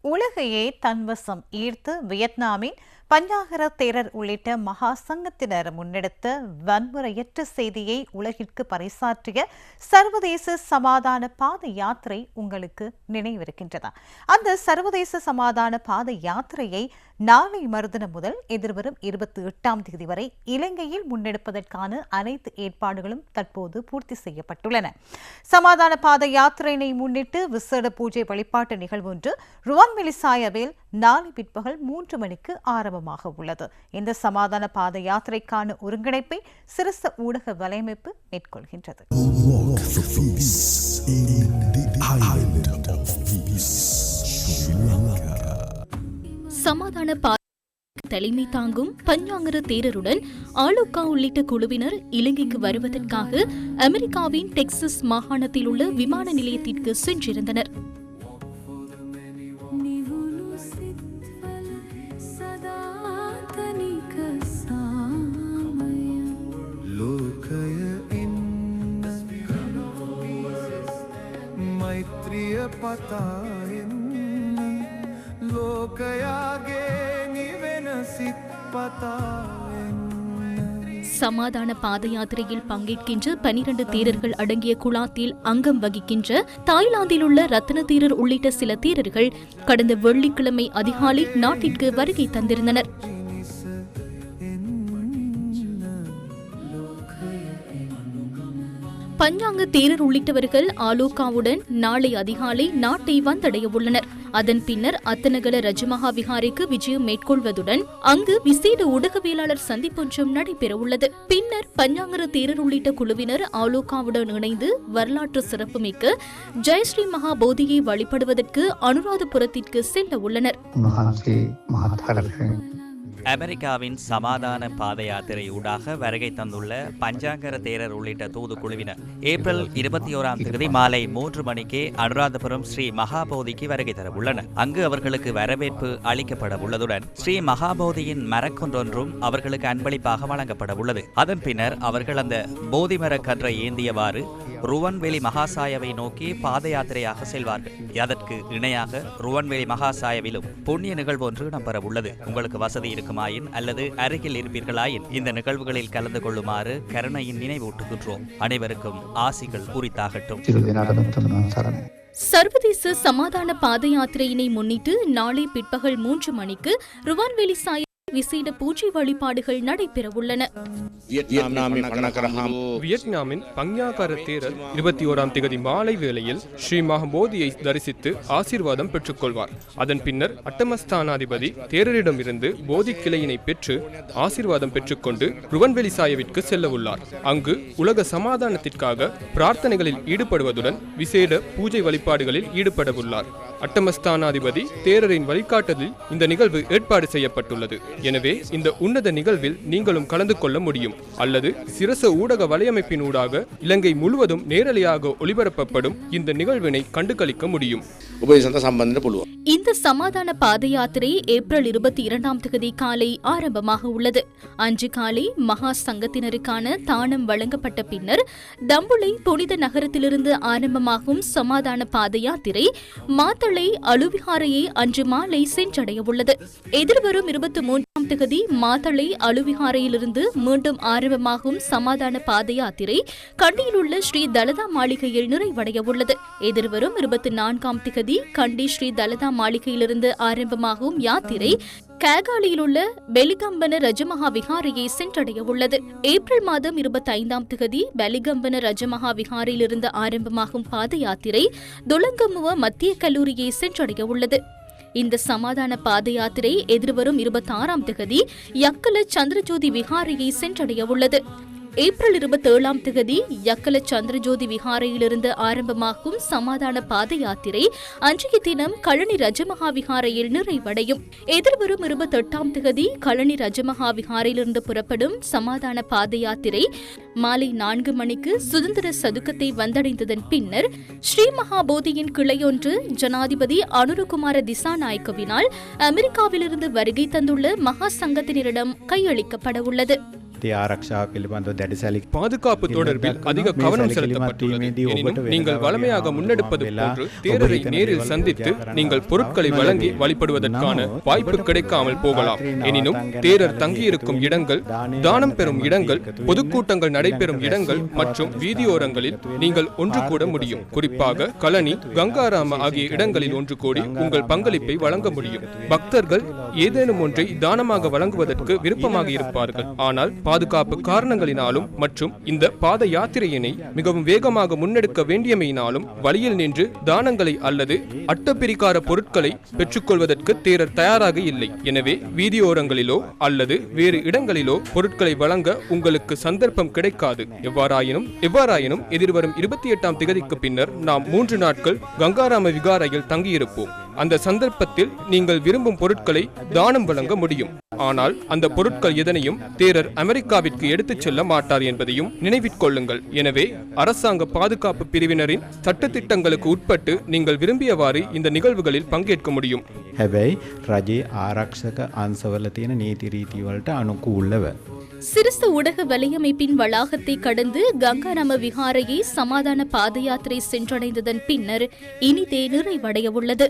உலகையே தன்வசம் ஈர்த்து வியட்நாமின் பஞ்சாகர தேரர் உள்ளிட்ட மகா சங்கத்தினர் முன்னெடுத்த வன்முறையற்ற செய்தியை உலகிற்கு பறைசாற்றிய சர்வதேச சமாதான பாத யாத்திரை உங்களுக்கு நினைவிருக்கின்றதா? அந்த சர்வதேச சமாதான பாத யாத்திரையை நாளை மறுதினம் முதல் எதிர்வரும் 28ஆம் தேதி வரை இலங்கையில் முன்னெடுப்பதற்கான அனைத்து ஏற்பாடுகளும் தற்போது பூர்த்தி செய்யப்பட்டுள்ளன. சமாதான பாத யாத்திரையினை முன்னிட்டு விசேட பூஜை வழிபாட்டு நிகழ்வு ஒன்று ருவான்வெளிசாயவில் நாளை பிற்பகல் 3 மணிக்கு ஆரம்பமாக உள்ளது. இந்த சமாதான பாத யாத்திரைக்கான ஒருங்கிணைப்பை சிரச ஊடக வலையமைப்பு மேற்கொள்கின்றது. சமாதான தலைமை தாங்கும் பஞ்சாங்கர தேரருடன் ஆலோகா உள்ளிட்ட குழுவினர் இலங்கைக்கு வருவதற்காக அமெரிக்காவின் டெக்சஸ் மாகாணத்தில் உள்ள விமான நிலையத்திற்கு சென்றிருந்தனர். சமாதான பாத யாத்திரையில் பங்கேற்கின்ற 12 தேரர்கள் அடங்கிய குழாத்தில் அங்கம் வகிக்கின்ற தாய்லாந்தில் உள்ள ரத்ன தேரர் உள்ளிட்ட சில தேரர்கள் கடந்த வெள்ளிக்கிழமை அதிகாலை நாட்டிற்கு வருகை தந்திருந்தனர். பஞ்சாங்க தேரர் உள்ளிட்டவர்கள் ஆலோகாவுடன் நாளை அதிகாலை நாட்டை வந்தடைய உள்ளனர். அதன் பின்னர் அத்தனகல ரஜமஹா விஹாரைக்கு விஜயம் மேற்கொள்வதுடன் அங்கு விசேட ஊடகவியலாளர் சந்திப்பொன்றும் நடைபெறவுள்ளது. பின்னர் பஞ்சாங்கர தேரர் உள்ளிட்ட குழுவினர் ஆலோகாவுடன் இணைந்து வரலாற்று சிறப்புமிக்க ஜெயஸ்ரீ மகா போதியை வழிபடுவதற்கு அனுராதபுரத்திற்கு செல்ல உள்ளனர். அமெரிக்காவின் சமாதான பாத யாத்திரை ஊடாக வருகை தந்துள்ள பஞ்சாங்கர தேரர் உள்ளிட்ட தூதுக்குழுவினர் ஏப்ரல் 21ஆம் தேதி மாலை 3 மணிக்கே அனுராதபுரம் ஸ்ரீ மகாபோதிக்கு வருகை தர உள்ளனர். அங்கு அவர்களுக்கு வரவேற்பு அளிக்கப்பட உள்ளதுடன் ஸ்ரீ மகாபோதியின் மரக்கொன்றொன்றும் அவர்களுக்கு அன்பளிப்பாக வழங்கப்பட உள்ளது. அதன் பின்னர் அவர்கள் அந்த போதி மரக்கன்றை ஏந்தியவாறு ருவன்வெளி மகாசாயவை நோக்கி பாத யாத்திரையாக செல்வார்கள். அதற்கு இணையாக ருவன்வெளி மகாசாயவிலும் புண்ணிய நிகழ்வு ஒன்று இடம்பெற உள்ளது. உங்களுக்கு வசதி இருக்குமாயின் அல்லது அருகில் இருப்பீர்களாயின் இந்த நிகழ்வுகளில் கலந்து கொள்ளுமாறு கருணையின் நினைவூட்டுகின்றோம். அனைவருக்கும் ஆசிகள் உரித்தாகட்டும். சர்வதேச சமாதான பாத யாத்திரையினை முன்னிட்டு நாளை பிற்பகல் 3 மணிக்கு ருவான்வெளிசாய விசேட பூஜை வழிபாடுகள் நடைபெறவுள்ளன. வியட்நாமின் பஞ்சாங்கர தேரர் 21ஆம் தேதி மாலை வேளையில் ஸ்ரீ மகாபோதியை தரிசித்து ஆசீர்வாதம் பெற்றுக் கொள்வார். அதன் பின்னர் அட்டமஸ்தானாதிபதி தேரரிடமிருந்து போதி கிளையினை பெற்று ஆசீர்வாதம் பெற்றுக்கொண்டு ருவன்வெளிசாயவிற்கு செல்ல உள்ளார். அங்கு உலக சமாதானத்திற்காக பிரார்த்தனைகளில் ஈடுபடுவதுடன் விசேட பூஜை வழிபாடுகளில் ஈடுபட உள்ளார். அட்டமஸ்தானாதிபதி தேரரின் வழிகாட்டலில் இந்த நிகழ்வு ஏற்பாடு செய்யப்பட்டுள்ளது. எனவே இந்த உன்னத நிகழ்வில் நீங்களும் கலந்து கொள்ள முடியும். அல்லது சிரச ஊடக வலையமைப்பின் ஊடாக இலங்கை முழுவதும் நேரலையாக ஒளிபரப்பப்படும் இந்த நிகழ்வினை கண்டுகளிக்க முடியும். இந்த சமாதான பாத யாத்திரை ஏப்ரல் 22ஆம் தேதி காலை ஆரம்பமாக உள்ளது. அன்று காலை மகா சங்கத்தினருக்கான தானம் வழங்கப்பட்ட பின்னர் தம்புளை புனித நகரத்திலிருந்து ஆரம்பமாகும் சமாதான பாத யாத்திரை மாத்தளை அலுவிகாரையை அன்று மாலை சென்றடைய உள்ளது. எதிர்வரும் 23ஆம் தேதி மாத்தளை அலுவிகாரையிலிருந்து மீண்டும் ஆரம்பமாகும் சமாதான பாத யாத்திரை கண்டியில் உள்ள ஸ்ரீ தலதா மாளிகையில் நிறைவடைய உள்ளது. எதிர்வரும் 24ஆம் தேதி கண்டி ஸ்ரீ தலதா மாளிகையிலிருந்து ஆரம்பமாகும் யாத்திரை கேகாலியில் உள்ள பெலிகம்பன ரஜமஹா விஹாரையை சென்றடைய உள்ளது. ஏப்ரல் மாதம் 25ஆம் தேதி பெலிகம்பன ரஜமஹா விஹாரையிலிருந்து ஆரம்பமாகும் பாத யாத்திரை துலங்கமுவ மத்திய கல்லூரியை சென்றடைய உள்ளது. இந்த சமாதான பாத யாத்திரை எதிர்வரும் 26ஆம் தேதி யக்கல சந்திரஜோதி விஹாரையை சென்றடைய உள்ளது. ஏப்ரல் 27ஆம் தேதி யக்கல சந்திரஜோதி விஹாரையிலிருந்து ஆரம்பமாகும் சமாதான பாத யாத்திரை அன்றைய தினம் கழனி ரஜமஹா விஹாரையில் நிறைவடையும். எதிர்வரும் 28ஆம் தேதி கழனி ரஜமஹா விஹாரையிலிருந்து புறப்படும் சமாதான பாத யாத்திரை மாலை 4 மணிக்கு சுதந்திர சதுக்கத்தை வந்தடைந்ததன் பின்னர் ஸ்ரீ மகாபோதியின் கிளையொன்று ஜனாதிபதி அனுரகுமார திசாநாயக்கவினால் அமெரிக்காவிலிருந்து வருகை தந்துள்ள மகா சங்கத்தினரிடம் கையளிக்கப்பட உள்ளது. பாதுகாப்பு தொடர்பில் அதிக கவனம் செலுத்தப்பட்டுள்ளது. எனினும் நீங்கள் வளமையாக முன்னெடுப்பது போன்று தேரரை நேரில் சந்தித்து நீங்கள் பொருட்களை வழங்கி வழிபடுவதற்கான வாய்ப்பு கிடைக்காமல் போகலாம். எனினும் தேரர் தங்கியிருக்கும் இடங்கள், தானம் பெறும் இடங்கள், பொதுக்கூட்டங்கள் நடைபெறும் இடங்கள் மற்றும் வீதியோரங்களில் நீங்கள் ஒன்று கூட முடியும். குறிப்பாக கலனி, கங்காராம ஆகிய இடங்களில் ஒன்று கூடி உங்கள் பங்களிப்பை வழங்க முடியும். பக்தர்கள் ஏதேனும் ஒன்றை தானமாக வழங்குவதற்கு விருப்பமாக இருப்பார்கள். ஆனால் பாதுகாப்பு காரணங்களினாலும் மற்றும் இந்த பாத யாத்திரையினை மிகவும் வேகமாக முன்னெடுக்க வேண்டியமையினாலும் வழியில் நின்று தானங்களை அல்லது அட்டப்பிரிகார பொருட்களை பெற்றுக்கொள்வதற்கு தேரர் தயாராக இல்லை. எனவே வீதியோரங்களிலோ அல்லது வேறு இடங்களிலோ பொருட்களை வழங்க உங்களுக்கு சந்தர்ப்பம் கிடைக்காது. எவ்வாறாயினும் எதிர்வரும் 28ஆம் திகதிக்கு பின்னர் நாம் 3 நாட்கள் கங்காராம விகாரையில் தங்கியிருப்போம். அந்த சந்தர்ப்பத்தில் நீங்கள் விரும்பும் பொருட்களை தானம் வழங்க முடியும். ஆனால் அந்த பொருட்கள் எதனையும் தேரர் அமெரிக்காவிற்கு எடுத்துச் செல்ல மாட்டார் என்பதையும் நினைவிற்கொள்ளுங்கள். எனவே அரசாங்க பாதுகாப்பு பிரிவினரின் சட்டத்திட்டங்களுக்கு உட்பட்டு நீங்கள் விரும்பியவாறு இந்த நிகழ்வுகளில் பங்கேற்க முடியும். හැබැයි රජයේ ආරක්ෂක අංශවල තියෙන නීති රීති වලට අනුකූලව சிறுசு ஊடக வலையமைப்பின் வளாகத்தை கடந்து கங்காராம விகாரையை சமாதான பாதயாத்திரை சென்றடைந்ததன் பின்னர் இனிதே நிறைவடைய உள்ளது.